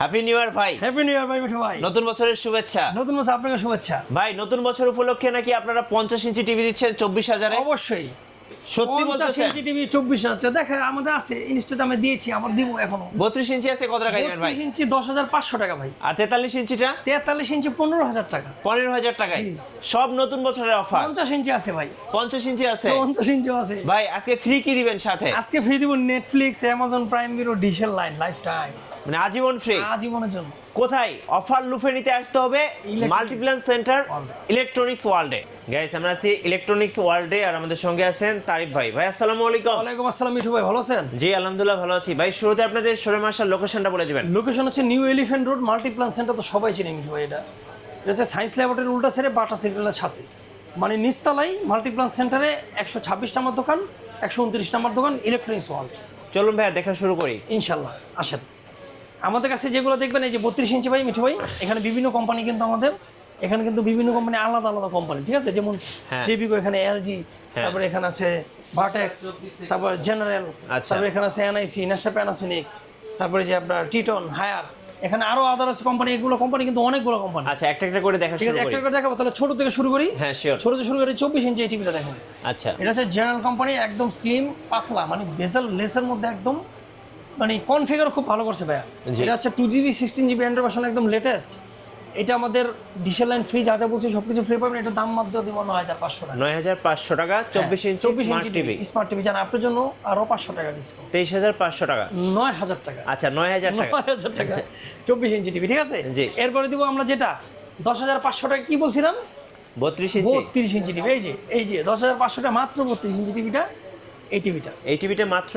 Happy new year ভাই। Happy new year ভাই মিঠু ভাই। নতুন বছরের শুভেচ্ছা। নতুন বছর আপনাকে শুভেচ্ছা ভাই। নতুন বছর উপলক্ষে নাকি আপনারা 50 ইঞ্চি টিভি দিচ্ছেন 24,000 এ? অবশ্যই। সত্যি 50 বলতেছেন? ইঞ্চি টিভি 24,000 দেখা আমাদের আছে, ইনস্টাতে আমি দিয়েছি, আমার দিব এখনো। 32 ইঞ্চি আছে কত টাকা দিবেন ভাই? 32 ইঞ্চি 10,500 টাকা ভাই। আর 43 ইঞ্চিটা? 43 ইঞ্চি 15,000 টাকা। 15,000 টাকায় সব নতুন বছরের অফার। 50 ইঞ্চি আছে ভাই। 50 ইঞ্চি আছে? 50 ইঞ্চিও আছে ভাই। আজকে ফ্রি কি দিবেন সাথে? আজকে ফ্রি দিব নেটফ্লিক্স, অ্যামাজন প্রাইম ভিডিও, ডিশের লাইন লাইফ টাইম, মানে আজীবন ফ্রি। আজীবনের জন্য। কোথায় অফার লুফে নিতে আসতে হবে? মাল্টিপ্ল্যান সেন্টার ইলেকট্রনিক্স ওয়ার্ল্ডে। গাইস আমরা আছি ইলেকট্রনিক্স ওয়ার্ল্ডে আর আমাদের সঙ্গে আছেন তারিফ ভাই। ভাই আসসালামু আলাইকুম। ওয়ালাইকুম আসসালাম মিঠু ভাই, ভালো আছেন? জি আলহামদুলিল্লাহ ভালো আছি ভাই। শুরুতে আপনাদের শোরুম আসার লোকেশনটা বলে দিবেন। লোকেশন হচ্ছে new elephant road, Multiplan centre তো সবাই চিনে মিঠু ভাই। এটা হচ্ছে সায়েন্স ল্যাবরেটরির উল্টা ছেড়ে বাটা সিগন্যালের সাথে, মানে নিচতলায় মাল্টিপ্ল্যান সেন্টারে 126 নম্বর দোকান, 129 নম্বর দোকান, ইলেকট্রনিক্স ওয়ার্ল্ড। চলুন ভাইয়া দেখা শুরু করি ইনশাল্লাহ আসেন। আমাদের কাছে যেগুলো দেখবেন এই যে 32 ইঞ্চি ভাই মিঠু ভাই, এখানে বিভিন্ন কোম্পানি, কিন্তু আমাদের এখানে কিন্তু বিভিন্ন কোম্পানি, আলাদা আলাদা কোম্পানি, ঠিক আছে? যেমন জেবিকো, এখানে এলজি, তারপরে এখানে আছে ভার্টেক্স, তারপর জেনারেল, তারপরে এখানে আছে এনআইসি, নেশা, প্যানাসোনিক, তারপরে যে আপনার টিটন, হায়ার, এখানে আরো আদার্স কোম্পানি। এগুলো কোম্পানি কিন্তু অনেকগুলো কোম্পানি। আচ্ছা একটা একটা করে দেখা শুরু করি। একটা করে দেখাবো, তাহলে ছোট থেকে শুরু করি। হ্যাঁ শিওর। ছোট থেকে শুরু করি। 24 ইঞ্চি এই টিভিটা দেখুন। আচ্ছা এটা হচ্ছে জেনারেল কোম্পানি, একদম স্লিম পাতলা, মানে বেজেল লেসের মধ্যে একদম, মানে কনফিগার খুব ভালো করছে ভাইয়া। এটা হচ্ছে 2GB 16GB অ্যান্ড্রয়েড ভার্সন, একদম লেটেস্ট। এটা আমাদের ডিশের লাইন ফ্রি, যা যা বলছি সবকিছু ফ্রি পাবেন। এটা দাম মাত্র দিব 9,500 টাকা। 9,500 টাকা 24 ইঞ্চি স্মার্ট টিভি। স্মার্ট টিভি জানা আপনার জন্য আরো 500 টাকা ডিসকাউন্ট। 23,500 টাকা। 9,000 টাকা। আচ্ছা 9,000 টাকা। 9,000 টাকা 24 ইঞ্চি টিভি, ঠিক আছে? জি। এরপরে দিব আমরা যেটা 10,500 টাকা, কি বলছিলাম? 32 ইঞ্চি। 32 ইঞ্চি টিভি। এই যে 10,500 টাকা মাত্র 32 ইঞ্চি টিভিটা। এই টিভিটা মাত্র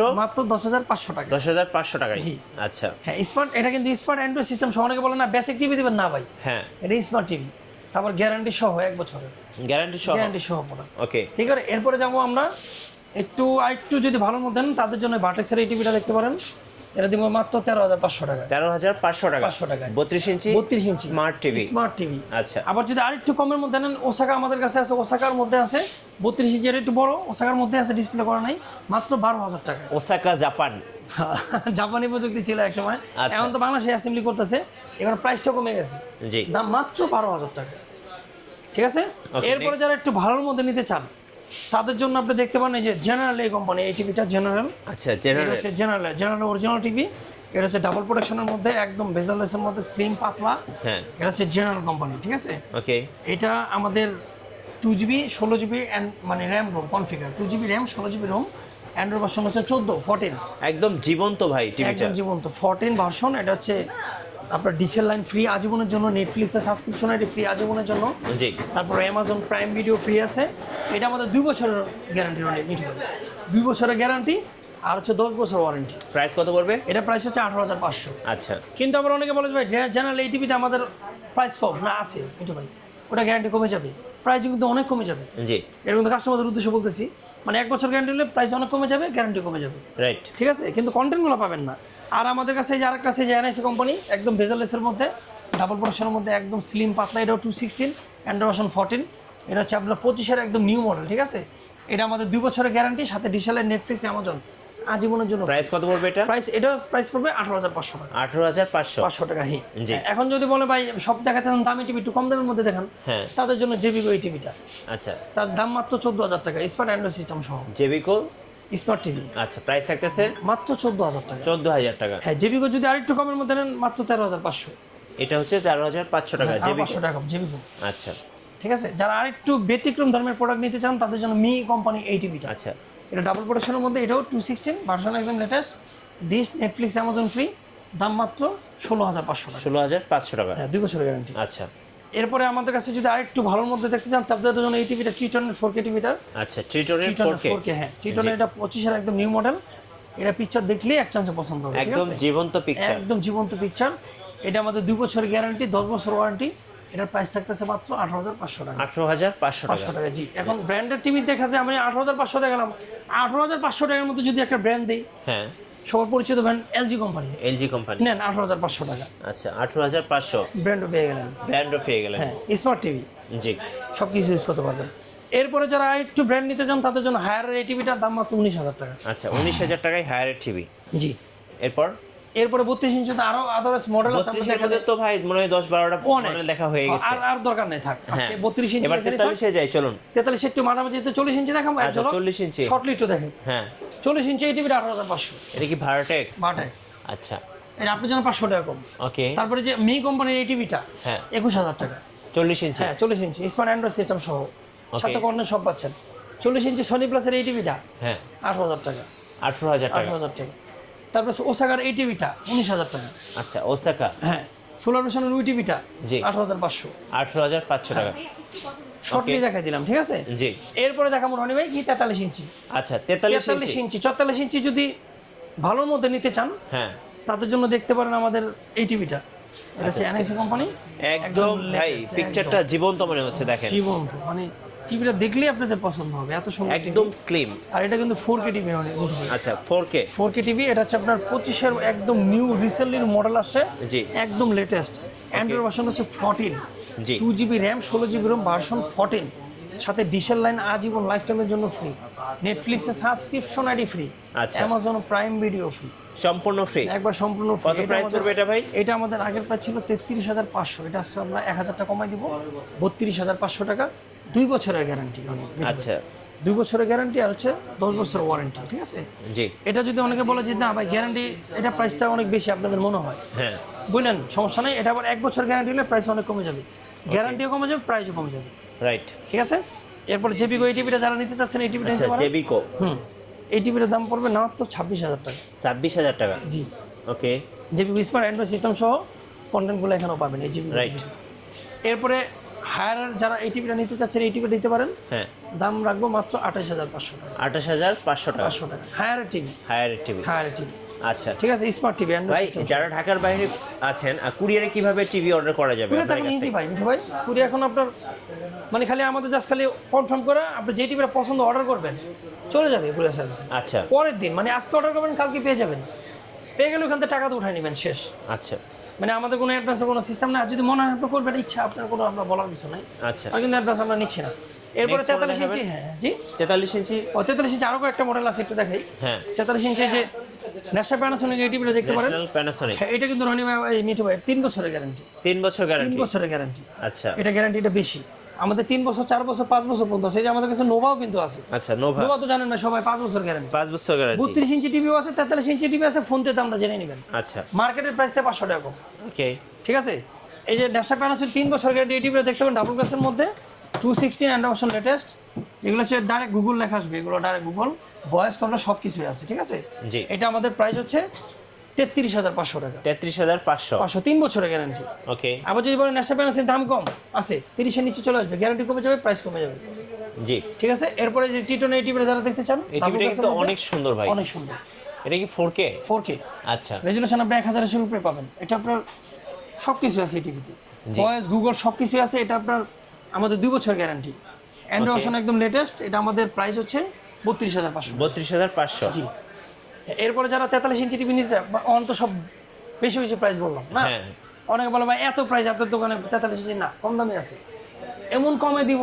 10,500 টাকা। 10,500 টাকায়। জি। আচ্ছা হ্যাঁ স্মার্ট, এটা কিন্তু স্মার্ট অ্যান্ড্রয়েড সিস্টেম সহ। অনেকে বলে না বেসিক টিভি দিবেন, না ভাই, হ্যাঁ এটা স্মার্ট টিভি, তারপর গ্যারান্টি সহ 1 বছরের গ্যারান্টি সহ পড়া। ওকে ঠিক আছে। এরপরে যাবো আমরা আরেকটু যদি ভালো মতো দেন তাদের জন্য ভার্টেক্সের এই টিভিটা দেখতে পারেন। এটা দিব মাত্র 13,500 টাকা। 13,500 টাকা। 500 টাকা 32 ইঞ্চি স্মার্ট টিভি। Smart TV. আচ্ছা আবার যদি আরেকটু কমের মধ্যে নেন, ওসাকা আমাদের কাছে আছে, ওসাকার মধ্যে আছে 32 ইঞ্চি, একটু বড়, ওসাকার মধ্যে আছে, ডিসপ্লে করা নাই, মাত্র 12,000 টাকা। Osaka Japan. জাপানি প্রযুক্তি ছিল এক সময়, আচ্ছা। এখন তো বাংলাদেশে অ্যাসেম্বলি করতেছে, এখন প্রাইসটা কমে গেছে। জি। দাম মাত্র 12,000 টাকা, ঠিক আছে? এরপরে যারা একটু ভালোর মধ্যে নিতে চান তাদের জন্য আপনি দেখতে পান এই যে জেনারেল এই কোম্পানি, এই টিভিটা জেনারেল। আচ্ছা জেনারেল অরিজিনাল টিভি। এটা হচ্ছে ডাবল প্রোটেকশনের মধ্যে, একদম বেজারলেসের মধ্যে, স্লিম পাতলা। হ্যাঁ এটা হচ্ছে জেনারেল কোম্পানি, ঠিক আছে? ওকে। এটা আমাদের 2GB 16GB মানে RAM ROM configure, 2GB RAM 16GB ROM, Android version হচ্ছে 14 একদম জীবন্ত ভাই টিভিটা। একদম জীবন্ত 14 ভার্সন। এটা হচ্ছে আপনার ডিশের লাইন ফ্রি আজীবনের জন্য, নেটফ্লিক্সের সাবস্ক্রিপশন আইডি ফ্রি আজীবনের জন্য। জি। তারপর অ্যামাজন প্রাইম ভিডিও ফ্রি আছে। এটা আমাদের 2 বছরের গ্যারান্টি, 2 বছরের গ্যারান্টি, আর হচ্ছে 10 বছর ওয়ারেন্টি। প্রাইস কত পড়বে? এটা প্রাইস হচ্ছে 18,500। আচ্ছা। কিন্তু আবার অনেকে বলে যে ভাই জেনারেল এই টিভিতে আমাদের প্রাইস কম না, আছে কিন্তু ভাই ওটা গ্যারান্টি কমে যাবে, প্রাইস কিন্তু অনেক কমে যাবে। জি। এর মধ্যে কাস্টমারদের উদ্দেশ্যে বলতেছি, মানে 1 বছর গ্যারান্টি হলে প্রাইস অনেক কমে যাবে, গ্যারান্টি কমে যাবে, রাইট, ঠিক আছে? কিন্তু কন্টেন্টগুলো পাবেন না। আর আমাদের কাছে এই যে আরেকটা আছে যে এনআইসি কোম্পানি, একদম বেজারলেসের মধ্যে, ডাবল প্রোটেকশনের মধ্যে, একদম স্লিম পাতলা। এটাও 216 অ্যান্ড্রয়েড ভার্সন 14। এটা হচ্ছে আপনার 25-এর একদম নিউ মডেল, ঠিক আছে? এটা আমাদের 2 বছরের গ্যারান্টি, সাথে ডিশেলের নেটফ্লিক্স, অ্যামাজন আজীবনের জন্য। প্রাইস কত পড়বে এটা? প্রাইস পড়বে 18,500 টাকা। 18,500 টাকা। হ্যাঁ জি। এখন যদি বলে ভাই সব দেখাতে দামি টিভি, একটু কম দামের মধ্যে দেখান, হ্যাঁ তাদের জন্য জেবিকো এই টিভিটা। আচ্ছা। তার দাম মাত্র 14,000 টাকা, স্মার্ট অ্যান্ড্রয়েড সিস্টেম সহ জেবিকো স্মার্ট টিভি। আচ্ছা প্রাইস থাকতেছে মাত্র 14,000 টাকা। 14,000 টাকা। হ্যাঁ জেবিকো যদি আরেকটু কমের মধ্যে নেন মাত্র 13,500। এটা হচ্ছে 13,500 টাকা জেবিকো। 500 টাকা জেবিকো। আচ্ছা ঠিক আছে। যারা আরেকটু ব্যতিক্রম ধর্মের প্রোডাক্ট নিতে চান তাদের জন্য মি কোম্পানি এই টিভিটা। আচ্ছা। এটা ডাবল প্রোটেকশনের মধ্যে, এটাও 216 ভার্সন, একদম latest, dish, Netflix, Amazon free, দাম মাত্র 16,500 টাকা। 16,500 টাকা। হ্যাঁ 2 বছরের গ্যারান্টি। আচ্ছা। এরপরে আমাদের কাছে যদি আরেকটু ভালোর মধ্যে দেখতে চান তাদের জন্য এই টিভিটা ট্রিটনের 4K টিভিটা। আচ্ছা ট্রিটনের 4K। হ্যাঁ ট্রিটনের এটা 25-এর একদম নিউ মডেল। এটা পিকচার দেখলেই এক চান্সে পছন্দ হবে, ঠিক একদম আছে? জীবন্ত পিকচার। একদম জীবন্ত পিকচার। এটা আমাদের 2 বছরের গ্যারান্টি, 10 বছর ওয়ারেন্টি। এটার প্রাইস থাকতেছে মাত্র 18,500 টাকা। 18,500 টাকা। 500 টাকা। জি। এখন ব্র্যান্ডের টিভি দেখা যায় আমি 18,500 টাকা গেলাম, 18,500 টাকার মধ্যে যদি একটা ব্র্যান্ড দিই, হ্যাঁ সবার পরিচিত brand LG company, LG company, নেন 18,500 টাকা। আচ্ছা 18,500 ব্র্যান্ডও পেয়ে গেলেন, ব্র্যান্ডও পেয়ে গেলেন। হ্যাঁ স্মার্ট টিভি, জি, সব কিছু ইউজ করতে পারবেন। এরপরে যারা একটু ব্র্যান্ড নিতে চান তাদের জন্য হায়ারের এই টিভিটার দাম মাত্র 19,000 টাকা। আচ্ছা 19,000 টাকায় হায়ারের টিভি। জি। এরপর এরপরে 32 ইঞ্চিতে আরো আদার্স মডেল আছে। 32 এর মধ্যে তো ভাই মনে হয় 10-12টা মডেল দেখা হয়ে গেছে। আর দরকার নেই, থাক আজকে 32 ইঞ্চি। এবার 43 এ যাই চলুন। 43 একটু মাঝামাঝি 40 ইঞ্চি দেখাবো। আচ্ছা 40 ইঞ্চি শর্টলি একটু দেখেন। হ্যাঁ 40 ইঞ্চি এই টিভিটা 18500। এটা কি ভার্টেক্স? ভার্টেক্স। আচ্ছা এটা আপনার জন্য 500 টাকা কম। ওকে। তারপরে যে মি কোম্পানির এই টিভিটা হ্যাঁ 21000 টাকা। 40 ইঞ্চি? হ্যাঁ 40 ইঞ্চি স্মার্ট অ্যান্ড্রয়েড সিস্টেম সহ, সাথে কর্নার সব পাচ্ছেন। 40 ইঞ্চি সনি প্লাসের এই টিভিটা হ্যাঁ 8000 টাকা। 18000 টাকা। 8000 টাকা। তারপর ওসাকার এই টিভিটা 19000 টাকা। আচ্ছা ওসাকা। হ্যাঁ সোলার ভিশনের ওই টিভিটা জি 18500। 18500 টাকা। শর্টলি দেখাই দিলাম, ঠিক আছে। জি এরপরে দেখাবো রনি ভাই কি 43 ইঞ্চি। আচ্ছা 43 ইঞ্চি 44 ইঞ্চি যদি ভালোর মধ্যে নিতে চান হ্যাঁ তাদের জন্য দেখতে পারেন আমাদের এই টিভিটা। এটা হচ্ছে এনএক্সি কোম্পানি। একদম ভাই পিকচারটা জীবন্ত মনে হচ্ছে, দেখেন জীবন্ত, মানে টিভিটা দেখলেই আপনাদের পছন্দ হবে, এত সুন্দর একদম স্লিম। আর এটা কিন্তু 4K টিভি অনেক। আচ্ছা 4K 4K টিভি। এটা হচ্ছে আপনার 25 এর একদম নিউ রিসেন্টলি মডেল আসছে, জি একদম লেটেস্ট। অ্যান্ড্রয়েড ভার্সন হচ্ছে 14, জি 2GB RAM 16GB Rome version 14, সাথে ডিশের লাইন আজীবন লাইফ টাইমের জন্য ফ্রি, নেটফ্লিক্সের সাবস্ক্রিপশন আইডি ফ্রি, আচ্ছা অ্যামাজন প্রাইম ভিডিও ফ্রি, সম্পূর্ণ ফ্রি। একবার সম্পূর্ণ ফ্রি। কত প্রাইস পড়বে এটা ভাই? এটা আমাদের আগের প্রাইস ছিল 33500, এটা আসছে আমরা 1000 টাকা কমাই দিব, 32500 টাকা। 2 বছরের গ্যারান্টি। আচ্ছা 2 বছরের গ্যারান্টি আর হচ্ছে 10 বছরের ওয়ারেন্টি, ঠিক আছে। জি এটা যদি অনেকে বলে যে না ভাই গ্যারান্টি, এটা প্রাইসটা অনেক বেশি আপনাদের মনে হয়, হ্যাঁ বুঝলেন, সমস্যা নেই। এটা আবার 1 বছর গ্যারান্টি হলে প্রাইস অনেক কমে যাবে, গ্যারান্টিও কমে যাবে, প্রাইসও কমে যাবে, রাইট। ঠিক আছে। এরপর জেবিকো এই টিভিটা যারা নিতে চাচ্ছেন এই টিভিটা আচ্ছা নিতে পারেন। জেবিকো এই টিভিটার দাম পড়বে না তো 26000 টাকা। 26000 টাকা? জি ওকে। জেবিকো স্মার্ট অ্যান্ড্রয়েড সিস্টেম সহ কন্টেন্টগুলো এখানেও পাবেন এই জিবি। রাইট। এরপরে হায়ার যারা এই টিভিটা নিতে চাচ্ছেন এই টিভিটা নিতে পারেন। হ্যাঁ দাম রাখবো মাত্র 28500 টাকা। 28500 টাকা 500 টাকা Haier TV. Haier TV. Haier TV, আচ্ছা ঠিক আছে। স্মার্ট টিভি ভাই যারা ঢাকার বাইরে আছেন কুরিয়ারে কিভাবে টিভি অর্ডার করা যাবে কুরিয়ার আপনার তখন কাছে? ইজি ভাই, মিঠু ভাই কুরিয়ার এখন আপনার মানে খালি আমাদের জাস্ট খালি কনফার্ম করে আপনি যে টিভিটা পছন্দ অর্ডার করবেন চলে যাবে কুরিয়ার সার্ভিস। আচ্ছা পরের দিন মানে আজকে অর্ডার করবেন কালকে পেয়ে যাবেন, পেয়ে গেলে ওখান থেকে টাকা তো উঠাই নেবেন, শেষ। আচ্ছা মানে আমাদের কোনো অ্যাডভান্সের কোনো সিস্টেম না, যদি মনে হয় আপনি করবেন, ইচ্ছা আপনার কোনো আমরা বলার কিছু নাই, আচ্ছা আর কিন্তু অ্যাডভান্স আমরা নিচ্ছি না। এরপরে Next model 43 ইঞ্চি, হ্যাঁ জি 43 ইঞ্চি। ও 43 ইঞ্চি আরও কয়েকটা মডেল আছে, একটু দেখাই। হ্যাঁ 43 ইঞ্চি যে ন্যাশনাল প্যানাসোনিক এই টিভিটা দেখতে পারেন। National Panasonic. হ্যাঁ, এটা কিন্তু রনি ভাই এই মিঠু ভাই 3 বছরের গ্যারান্টি। 3 বছর 3 গ্যারান্টি? বছরের গ্যারান্টি। আচ্ছা এটা গ্যারান্টিটা বেশি আমাদের, 3 বছর 4 বছর 5 বছর পর্যন্ত আছে। এই যে আমাদের কাছে নোভাও কিন্তু আছে। আচ্ছা নোভা। নোভা তো জানেন না সবাই, 5 বছর গ্যারান্টি। 5 বছর গ্যারান্টি। 32 ইঞ্চি টিভিও আছে, 43 ইঞ্চি টিভি আছে, ফোনতে দামটা জেনে নেবেন। আচ্ছা মার্কেটের প্রাইস থেকে 500 টাকা কম, ওকে। ঠিক আছে। এই যে ন্যাশনাল প্যানাসোনিক 3 বছর গ্যারান্টি এই টিভিটা দেখতে পাবেন ডাবল গ্লাসের মধ্যে, 216 অ্যান্ড্রয়েড ভার্সন লেটেস্ট। এগুলো হচ্ছে ডাইরেক্ট গুগল লেখা আসবে, এগুলো ডাইরেক্ট গুগল ভয়েস কন্ট্রোল সব কিছুই আছে, ঠিক আছে। জি এটা আমাদের প্রাইস হচ্ছে 33500 টাকা। 33500। 3 বছরের গ্যারান্টি। ওকে আবার যদি বলেন ন্যাশনাল প্যানাসোনিক দাম কম আছে, 30 এর নিচে চলে আসবে, গ্যারান্টি কমে যাবে, প্রাইস কমে যাবে, জি ঠিক আছে। এরপরে যে টিটন এই টিভিটা যারা দেখতে চান, এই টিভিটা কিন্তু অনেক সুন্দর ভাই, অনেক সুন্দর। এটা কি 4K? 4K আচ্ছা রেজুলেশন আপনি 1000 এর উপরে পাবেন। এটা আপনার সব কিছু আছে এই টিভিতে, ভয়েস গুগল সব কিছু আছে। এটা আপনার আমাদের 2 বছর গ্যারান্টি, অ্যান্ড্রয়েড ভার্সন একদম লেটেস্ট। এটা আমাদের প্রাইস হচ্ছে 32500। 32500। জি। এরপরে যারা 43 ইঞ্চি টিভি নিতে চায়, অন্ত সব বেশি বেশি প্রাইস বললাম না, হ্যাঁ অনেকে বলে ভাই এত প্রাইস আপনার দোকানে 43 ইঞ্চি, না কম দামে আছে, এমন কমে দিব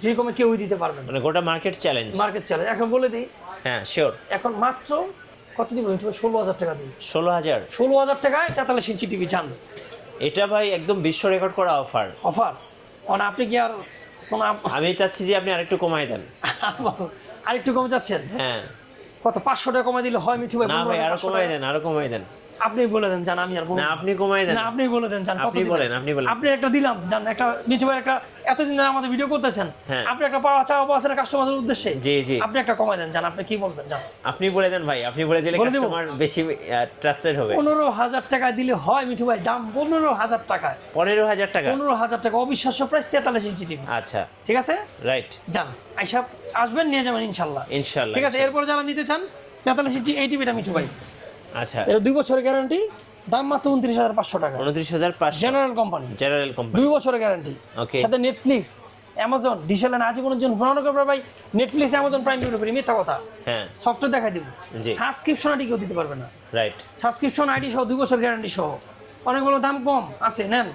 যে কমে কেউই দিতে পারবে না, মানে গোটা মার্কেট চ্যালেঞ্জ। Market challenge. এখন বলে দিই, হ্যাঁ শিওর। এখন মাত্র কত দিব? 16000 টাকা দিই। 16000? 16000 টাকায় 43 ইঞ্চি টিভি চান? এটা ভাই একদম বিশ্ব রেকর্ড করা অফার। অফার মানে আপনি কি আর কোনো আমি চাচ্ছি যে আপনি আরেকটু কমাই দেন। আরেকটু কমে যাচ্ছেন? হ্যাঁ কত 500 টাকা কমাই দিলে হয় মিঠু ভাই? না ভাই আরো কমাই দেন, আরো কমাই দেন। আপনি বলে দেন জান, আমি আর বলবো না আপনি কমাই দেন। না, আপনি বলে দেন জান, কত আপনি দিবেন? বলেন, আপনি বলেন। আপনি একটা দিলাম জান, একটা মিঠু ভাই একটা এতদিন ধরে আমাদের ভিডিও করতেছেন, হ্যাঁ। আপনি একটা পাওয়া চাওয়া পাওয়া আছে কাস্টমারদের উদ্দেশ্যে, জি জি আপনি একটা কমাই দেন জান, আপনি কি বলবেন জান? আপনি বলে দেন ভাই, আপনি বলে দিলে বলে দিব? কাস্টমার বেশি ট্রাস্টেড হবে। 15000 টাকা দিলে হয় মিঠু ভাই, দাম 15000 টাকায়। 15000 টাকা? 15000 টাকা অবিশ্বাস্য প্রাইস, 43 ইঞ্চি টিভি। আচ্ছা ঠিক আছে রাইট। যান আইসা আসবেন, নিয়ে যাবেন ইনশাল্লাহ। ইনশাআল্লাহ ঠিক আছে। এরপর যারা নিতে চান 43 ইঞ্চি এই টিভিটা মিঠু ভাই, আচ্ছা এটা 2 বছরের গ্যারান্টি, দাম মাত্র 29500 টাকা। 29500 জেনারেল কোম্পানি, জেনারেল কোম্পানি। 2 বছরের গ্যারান্টি, ওকে। সাথে নেটফ্লিক্স, অ্যামাজন, ডিশেলান আজীবনের জন্য ফোন করবে ভাই, Netflix, Amazon Prime video free, মিথ্যা কথা। হ্যাঁ সফটওয়্যার দেখাই দিব, জি। সাবস্ক্রিপশন আইডি কেউ দিতে পারবে না, রাইট। সাবস্ক্রিপশন আইডি সহ 2 বছর গ্যারান্টি সহ। অনেক বড় দাম কম আছে, নেন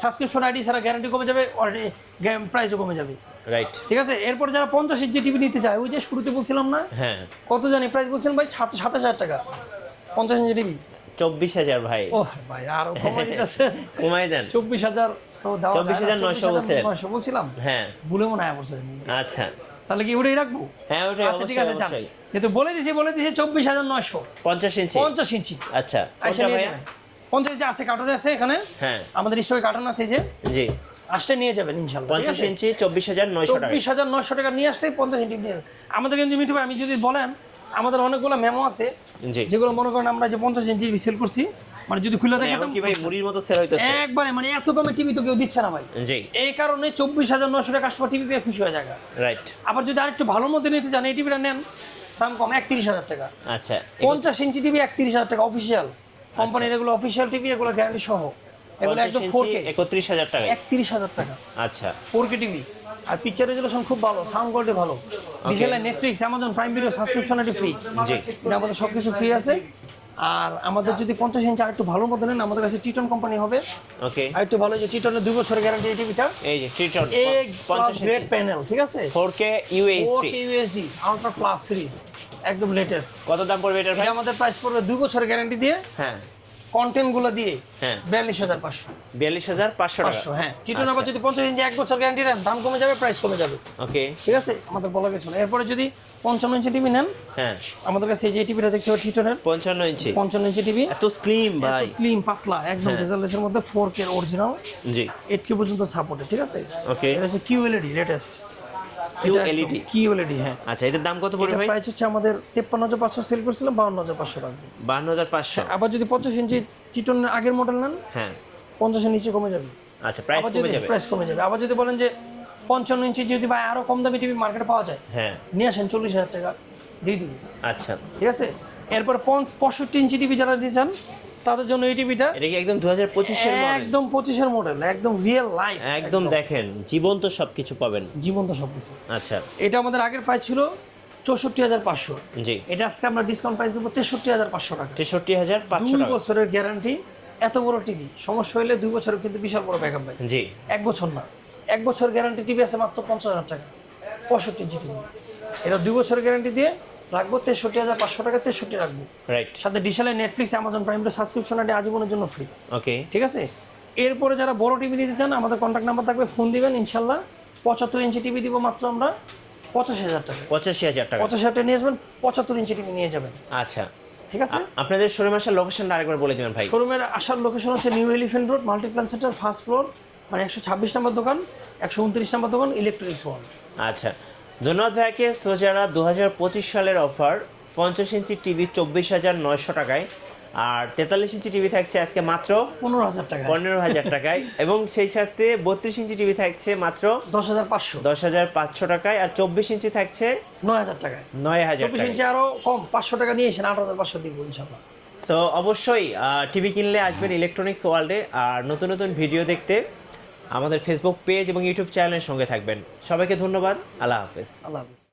সাবস্ক্রিপশন আইডি ছাড়া গ্যারান্টি কমে যাবে, অলরেডি প্রাইসও কমে যাবে, রাইট। ঠিক আছে। এরপর যারা 50 ইঞ্চি টিভি নিতে চায়, ওই যে শুরুতে বলছিলাম না, হ্যাঁ কত জানি প্রাইস বলছিলাম ভাই, 27000 টাকা 50 ইঞ্চি টিভি। 24,000 ভাই। ও ভাই আরো কমাই দিতেছে, কমাই দেন। 24,000 তো দাও, 24,900 বলছেন। 900 বলছিলাম, হ্যাঁ ভুলে মনে হয় বলছেন। আচ্ছা তাহলে কি ওটাই রাখবো? হ্যাঁ ওটাই আচ্ছা ঠিক আছে, যান, অবশ্যই। যেহেতু বলে দিছি 24,900, 50 ইঞ্চি। 50 ইঞ্চি। আচ্ছা আইসা কোনটা নিয়ে ভাইয়া? যাবেন। 50 ইঞ্চি আছে, কার্টুন আছে এখানে, হ্যাঁ আমাদের স্টকে কার্টুন আছে, এই যে জি আসতে নিয়ে যাবেন ইনশাআল্লাহ। 50 ইঞ্চি 24,900 টাকা। 24,900 টাকা নিয়ে আসলে 50 ইঞ্চি নিয়ে যাবেন। আমাদের কিন্তু মিঠু ভাই, আমি যদি বলেন, আমাদের অনেকগুলো মেমো আছে জি যেগুলো মনে করেন আমরা যে 50 ইঞ্চি সেল করছি, মানে যদি খুলে এখন দেখাতাম কি ভাই মুড়ির মতো সেল হইতেছে? একবারে, মানে এত কমে টিভি তো কেউ দিচ্ছে না ভাই। জি এই কারণে 24,900 টাকা কাস্টমার টিভি পেয়ে খুশি হয়ে যায়। রাইট। আবার যদি আরেকটু ভালো মধ্যে নিতে চান, এই টিভিটা নেন, দাম কম 31,000 টাকা। আচ্ছা 50 ইঞ্চি টিভি 31,000 টাকা অফিসিয়াল কোম্পানির, এগুলো অফিসিয়াল টিভি, এগুলো গ্যারান্টি সহ, এগুলো 50 একদম ইঞ্চি 4K 31,000 টাকা। 31,000 টাকা আচ্ছা 4K টিভি। আর পিকচার রেজুলেশন খুব ভালো, সাউন্ড কোয়ালিটি ভালো, digital, Netflix, Amazon Prime video subscription এটি ফ্রি। জি এটা আমাদের সবকিছু ফ্রি আছে। আর আমাদের যদি 50 ইঞ্চি আরেকটু ভালো মতো নেন, আমাদের কাছে টিটন কোম্পানি হবে, ওকে। আরেকটু ভালো, যে টিটনের 2 বছরের গ্যারান্টি এই টিভিটা, এই যে ট্রিটন এ 50 গ্রেড ইঞ্চি প্যানেল, ঠিক আছে, 4K UHD। 4K UHD ultra plus series, একদম লেটেস্ট। কত দাম পড়বে এটার ভাই? এটা আমাদের প্রাইস পড়বে 2 বছরের গ্যারান্টি দিয়ে, হ্যাঁ কন্টেন্ট গুলো দিয়ে হ্যাঁ 42,500। 42,500 টাকা। 500, হ্যাঁ। টিটন আবার যদি 50 ইঞ্চি 1 বছর গ্যারান্টি নেন, দাম কমে যাবে, প্রাইস কমে যাবে, ওকে ঠিক আছে, আমাদের বলা গেছে না। এরপরে যদি 55 ইঞ্চি টিভি নেন, হ্যাঁ আমাদের কাছে এই যে টিভিটা দেখতে হবে টিটনের 55 ইঞ্চি 55 ইঞ্চি টিভি, এত স্লিম ভাই। স্লিম পাতলা, একদম বেজারলেসের মধ্যে 4K অরিজিনাল, জি 8K পর্যন্ত সাপোর্টেড, ঠিক আছে। ওকে এটা হচ্ছে QLED লেটেস্ট, QLED। QLED, হ্যাঁ। আচ্ছা এটার দাম কত পড়বে এটা ভাই? প্রাইস হচ্ছে আমাদের 53,500 সেল করছিলাম, 52,500 টাকা। 52,500। আবার যদি 50 ইঞ্চি টিটনের আগের মডেল নেন, হ্যাঁ 50 এর নিচে কমে যাবে, আচ্ছা প্রাইস আবার কমে যদি যাবে। প্রাইস কমে যাবে। আবার যদি বলেন যে 55 ইঞ্চি যদি ভাই আরো কম দামি টিভি মার্কেটে পাওয়া যায়, হ্যাঁ নিয়ে আসেন, 40,000 টাকা দিয়ে দিবি, আচ্ছা ঠিক আছে। এরপর 65 ইঞ্চি টিভি যারা দিয়েছেন, তাদের জন্য এই টিভিটা এটা কি একদম 2025 এর মডেল? একদম 25 এর মডেল, একদম রিয়েল লাইফ, একদম দেখেন জীবন্ত সবকিছু পাবেন। জীবন্ত সবকিছু। আচ্ছা এটা আমাদের আগের প্রাইস ছিল 64,500, জি এটা আজকে আমরা ডিসকাউন্ট প্রাইস দেবো 63,500 টাকা। 63,500 2 টাকা। বছরের গ্যারান্টি, এত বড় টিভি, সমস্যা হলে 2 বছরের কিন্তু বিশাল বড় ব্যাকআপ ভাই। জি 1 বছর না, 1 বছর গ্যারান্টি টিভি আছে মাত্র 50,000 টাকা, 65 ইঞ্চি টিভি। এটা 2 বছরের গ্যারান্টি দিয়ে রাখবো 63,500 টাকা, 63 রাখবো। রাইট সাথে digital, Netflix, Amazon Prime video subscription এটা আজীবনের জন্য ফ্রি, ওকে। ঠিক আছে। এরপরে যারা বড় টিভি নিতে চান, আমাদের কন্ট্যাক্ট নাম্বার থাকবে, ফোন দিবেন, ইনশাল্লাহ 75 ইঞ্চি টিভি দিব মাত্র আমরা 85,000 টাকা। 85,000 টাকা। 85,000 টাকা নিয়ে আসবেন, 75 ইঞ্চি টিভি নিয়ে যাবেন, আচ্ছা ঠিক আছে। আপনাদের শোরুম আসার লোকেশনটা আরেকবার বলে দিবেন ভাই। শোরুমের আসার লোকেশন হচ্ছে new elephant road, Multiplan centre, first floor, মানে 126 নম্বর দোকান, 129 নম্বর দোকান, ইলেকট্রনিক্স ওয়ার্ল্ড। আচ্ছা ধন্যবাদ ভাইকে। সো যারা 2025 সালের অফার 50 ইঞ্চি টিভি 24,900 টাকায়, আর 43 ইঞ্চি টিভি থাকছে আজকে মাত্র 15,000 টাকা, 15,000 টাকায়, এবং সেই সাথে 32 ইঞ্চি টিভি থাকছে মাত্র 10,500, 10,500 টাকায়, আর 24 ইঞ্চি থাকছে 9,000 টাকায়। 9,000 24 টাকায়। ইঞ্চি আরো কম, 500 টাকা নিয়ে এসেন, 8,500 দিব ইনশাল্লাহ। সো অবশ্যই টিভি কিনলে আসবেন ইলেকট্রনিক্স ওয়ার্ল্ডে, আর নতুন নতুন ভিডিও দেখতে আমাদের ফেসবুক পেজ এবং ইউটিউব চ্যানেলের সঙ্গে থাকবেন। সবাইকে ধন্যবাদ, আল্লাহ হাফেজ। আল্লাহ হাফেজ।